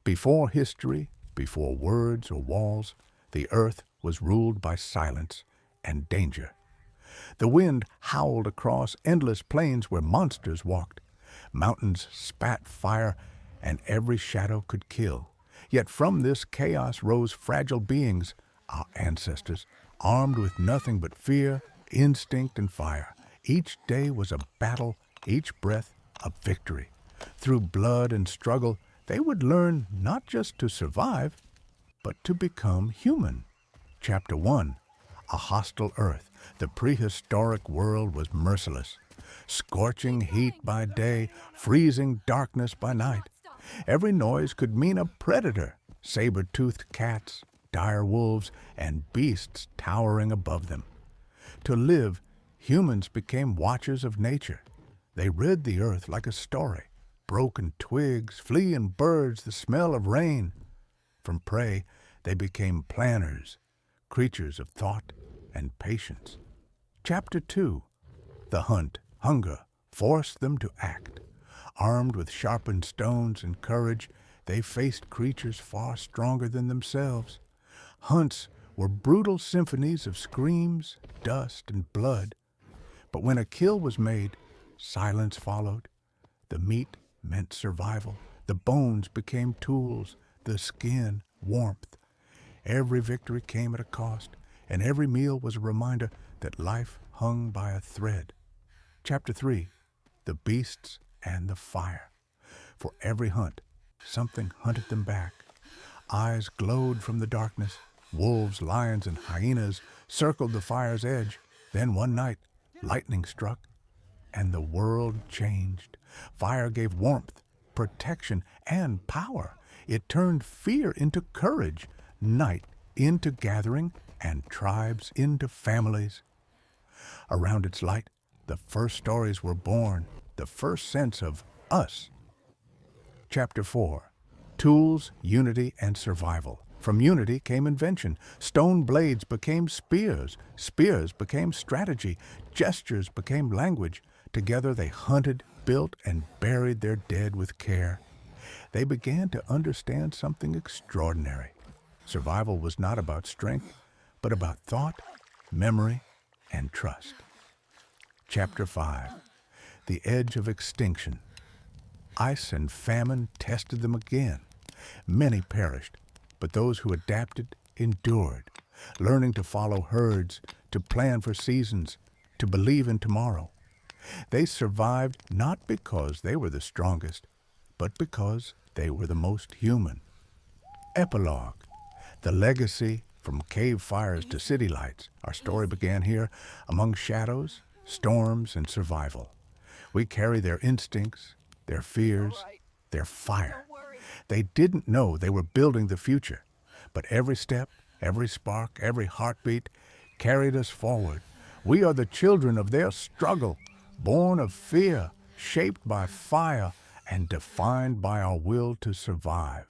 Before history, before words or walls, the earth was ruled by silence and danger. The wind howled across endless plains where monsters walked. Mountains spat fire, and every shadow could kill. Yet from this chaos rose fragile beings, our ancestors, armed with nothing but fear, instinct, and fire. Each day was a battle, each breath a victory. Through blood and struggle, they would learn not just to survive, but to become human. Chapter 1. A hostile earth. The prehistoric world was merciless. Scorching heat by day, freezing darkness by night. Every noise could mean a predator, saber-toothed cats, dire wolves, and beasts towering above them. To live, humans became watchers of nature. They read the earth like a story. Broken twigs, fleeing birds, the smell of rain. From prey, they became planners, creatures of thought and patience. Chapter 2. The hunt, hunger, forced them to act. Armed with sharpened stones and courage, they faced creatures far stronger than themselves. Hunts were brutal symphonies of screams, dust, and blood. But when a kill was made, silence followed. The meat meant survival. The bones became tools, the skin warmth. Every victory came at a cost, and every meal was a reminder that life hung by a thread. Chapter 3. The beasts and the fire. For every hunt, something hunted them back. Eyes glowed from the darkness. Wolves, lions, and hyenas circled the fire's edge. Then one night, lightning struck, and the world changed. Fire gave warmth, protection, and power. It turned fear into courage, night into gathering, and tribes into families. Around its light, the first stories were born, the first sense of us. Chapter 4. Tools, unity, and survival. From unity came invention. Stone blades became spears. Spears became strategy. Gestures became language. Together they hunted, built, and buried their dead with care. They began to understand something extraordinary. Survival was not about strength, but about thought, memory, and trust. Chapter 5. The Edge of Extinction. Ice and famine tested them again. Many perished, but those who adapted endured, learning to follow herds, to plan for seasons, to believe in tomorrow. They survived not because they were the strongest, but because they were the most human. Epilogue. The legacy from cave fires to city lights. Our story began here among shadows, storms, and survival. We carry their instincts, their fears, their fire. They didn't know they were building the future, but every step, every spark, every heartbeat carried us forward. We are the children of their struggle, born of fear, shaped by fire, and defined by our will to survive.